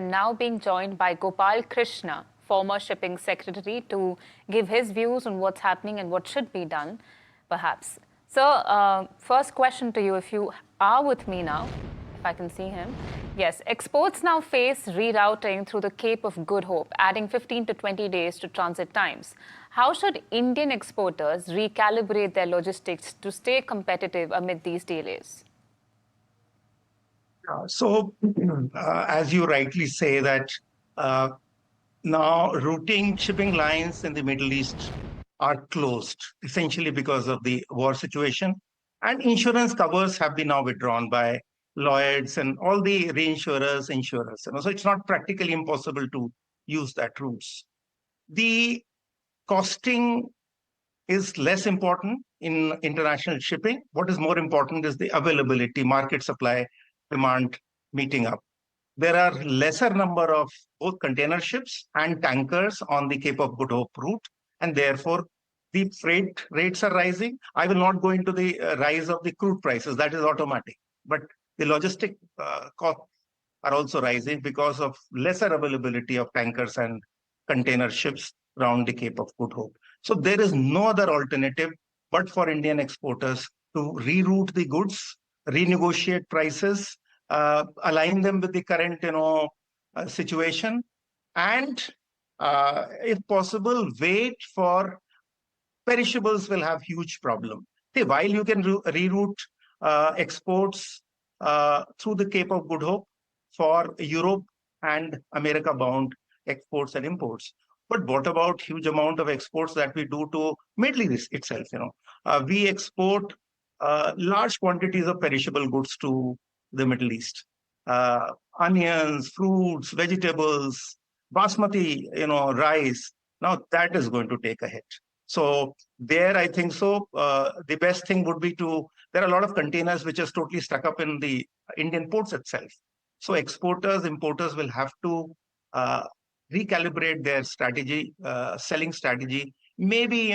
Now being joined by Gopal Krishna, former shipping secretary, to give his views on what's happening and what should be done, perhaps. Sir, first question to you, if you are with me now, if I can see him. Yes, exports now face rerouting through the Cape of Good Hope, adding 15 to 20 days to transit times. How should Indian exporters recalibrate their logistics to stay competitive amid these delays? As you rightly say that uh, now routing shipping lines in the Middle East are closed, essentially because of the war situation. And insurance covers have been now withdrawn by Lloyds and all the reinsurers, insurers. So it's not practically impossible to use that routes. The costing is less important in international shipping. What is more important is the availability, market supply, demand meeting up. There are lesser number of both container ships and tankers on the Cape of Good Hope route, and therefore the freight rates are rising. I will not go into the rise of the crude prices, that is automatic. But the logistic costs are also rising because of lesser availability of tankers and container ships around the Cape of Good Hope. So there is no other alternative but for Indian exporters to reroute the goods, renegotiate prices, align them with the current, situation, and if possible, wait for perishables will have huge problem. See, while you can reroute exports through the Cape of Good Hope for Europe and America bound exports and imports. But what about huge amount of exports that we do to Middle East itself? We export large quantities of perishable goods to the Middle East. Onions, fruits, vegetables, basmati, rice. Now that is going to take a hit. So there, I think so. The best thing would be there are a lot of containers which are totally stuck up in the Indian ports itself. So exporters, importers will have to recalibrate their strategy, selling strategy. Maybe,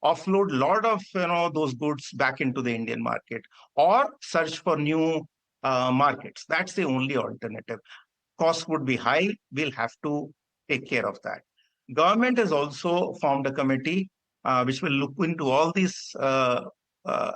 offload a lot of, those goods back into the Indian market or search for new markets. That's the only alternative. Cost would be high. We'll have to take care of that. Government has also formed a committee which will look into all these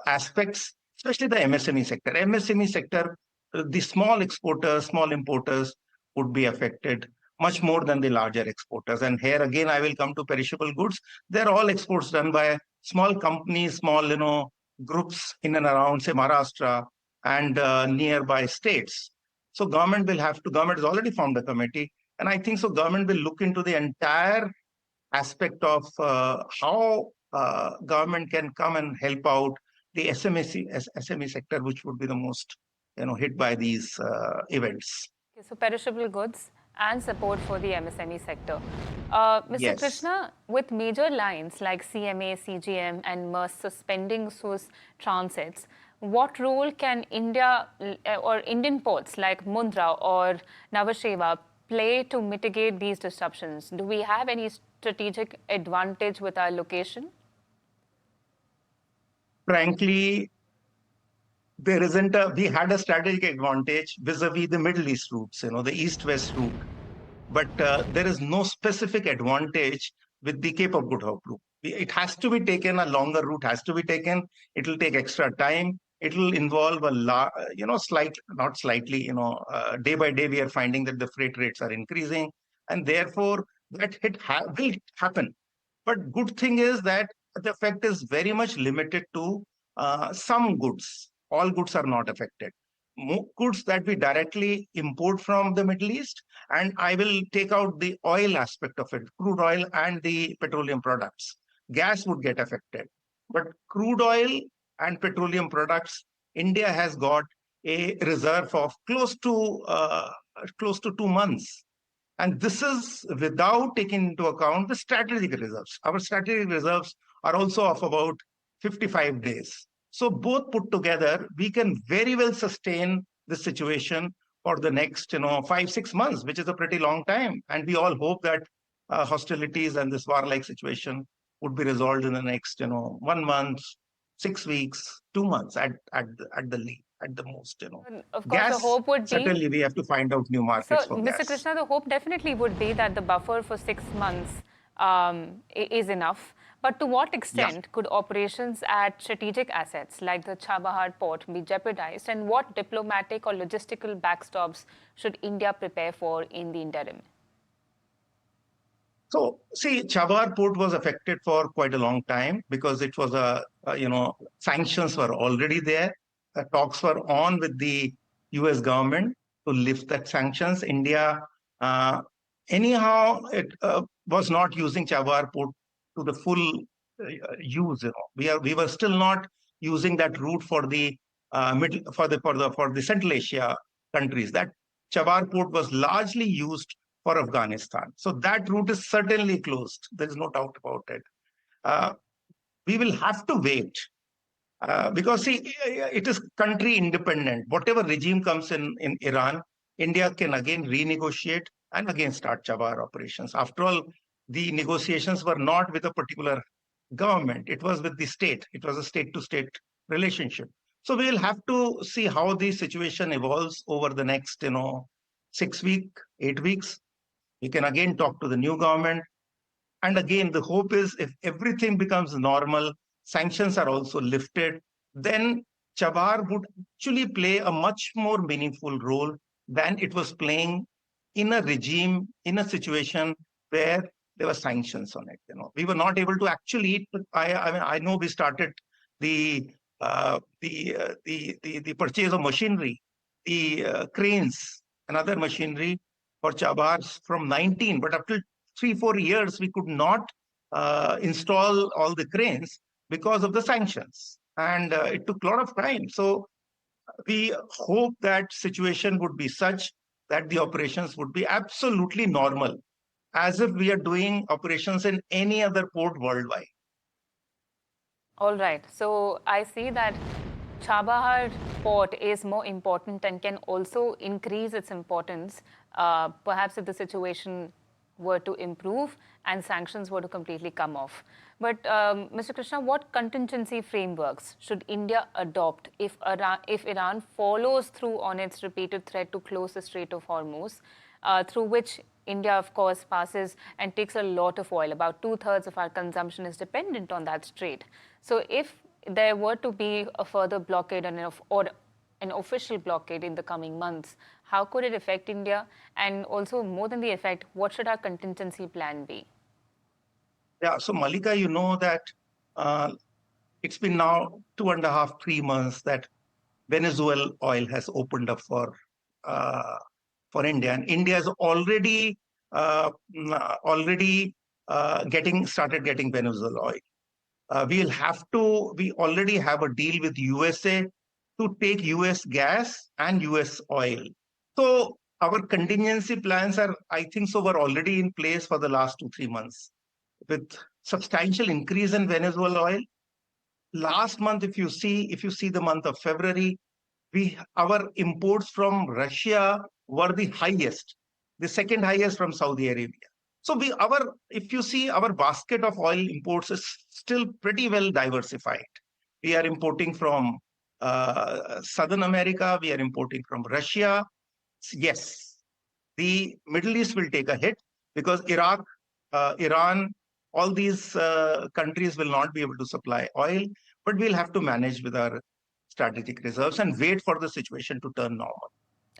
aspects, especially the MSME sector. MSME sector, the small exporters, small importers would be affected much more than the larger exporters. And here again, I will come to perishable goods. They're all exports done by small companies, small, groups in and around, say, Maharashtra and nearby states. So government has already formed a committee. And I think so government will look into the entire aspect of how government can come and help out the SME sector, which would be the most hit by these events. Okay, so perishable goods and support for the MSME sector. Mr. Yes. Krishna, with major lines like CMA, CGM, and Maersk suspending Suez transits, what role can India or Indian ports like Mundra or Navasheva play to mitigate these disruptions? Do we have any strategic advantage with our location? Frankly, we had a strategic advantage vis-a-vis the Middle East routes, the east-west route. But there is no specific advantage with the Cape of Good Hope route. It has to be taken, a longer route has to be taken. It will take extra time. It will involve day by day we are finding that the freight rates are increasing, and therefore that will happen. But good thing is that the effect is very much limited to some goods. All goods are not affected. Goods that we directly import from the Middle East, and I will take out the oil aspect of it, crude oil and the petroleum products. Gas would get affected. But crude oil and petroleum products, India has got a reserve of close to 2 months. And this is without taking into account the strategic reserves. Our strategic reserves are also of about 55 days. So both put together, we can very well sustain the situation for the next, 5-6 months, which is a pretty long time. And we all hope that hostilities and this war-like situation would be resolved in the next, 1 month, 6 weeks, 2 months at the least. at the most. And of course, the Gas, hope would be. certainly we have to find out new So, markets for Mr. gas. Krishna, the hope definitely would be that the buffer for 6 months is enough. But to what Yeah. extent could operations at strategic assets like the Chabahar port be jeopardized, and what diplomatic or logistical backstops should India prepare for in the interim? So, see, Chabahar port was affected for quite a long time because it was sanctions were already there. Talks were on with the US government to lift that sanctions. India, uh, anyhow, it was not using Chabahar port to the full use. We were still not using that route for the middle for the Central Asia countries. That Chabahar port was largely used for Afghanistan. So that route is certainly closed. There is no doubt about it. Uh, we will have to wait because see, it is country independent. Whatever regime comes in Iran, India can again renegotiate and again start Chabahar operations. After all, the negotiations were not with a particular government. It was with the state. It was a state-to-state relationship. So we will have to see how the situation evolves over the next, 6 weeks, 8 weeks. We can again talk to the new government. And again, the hope is if everything becomes normal, sanctions are also lifted, then Chabahar would actually play a much more meaningful role than it was playing in a regime, in a situation where there were sanctions on it. We were not able to actually. I know we started the the purchase of machinery, the cranes, and other machinery for Chabahar from 19, but up to 3-4 years, we could not install all the cranes because of the sanctions. And it took a lot of time. So we hope that situation would be such that the operations would be absolutely normal, as if we are doing operations in any other port worldwide. All right. So I see that Chabahar port is more important and can also increase its importance, perhaps if the situation were to improve and sanctions were to completely come off. But Mr. Krishna, what contingency frameworks should India adopt if Iran follows through on its repeated threat to close the Strait of Hormuz, through which India, of course, passes and takes a lot of oil. About 2/3 of our consumption is dependent on that strait. So if there were to be a further blockade or an official blockade in the coming months, how could it affect India? And also, more than the effect, what should our contingency plan be? Yeah, so Malika, you know that uh, it's been now 2.5, 3 months that Venezuelan oil has opened up uh, for India, and India is already started getting Venezuelan oil. We already have a deal with USA to take US gas and US oil. So our contingency plans are, I think so, were already in place for the last 2-3 months with substantial increase in Venezuelan oil. Last month, if you see the month of February, our imports from Russia were the highest, the second highest from Saudi Arabia. So if you see, our basket of oil imports is still pretty well diversified. We are importing from Southern America. We are importing from Russia. Yes, the Middle East will take a hit because Iraq, Iran, all these countries will not be able to supply oil, but we'll have to manage with our strategic reserves and wait for the situation to turn normal.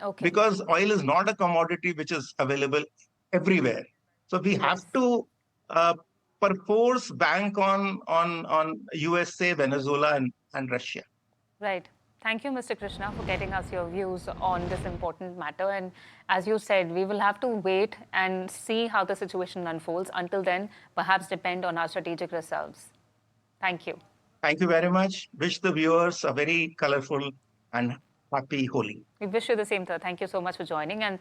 Okay. Because oil is not a commodity which is available everywhere. So we have to perforce bank on USA, Venezuela, and Russia. Right. Thank you, Mr. Krishna, for getting us your views on this important matter. And as you said, we will have to wait and see how the situation unfolds. Until then, perhaps depend on our strategic reserves. Thank you. Thank you very much. Wish the viewers a very colorful and happy Holi. We wish you the same, sir. Thank you so much for joining. And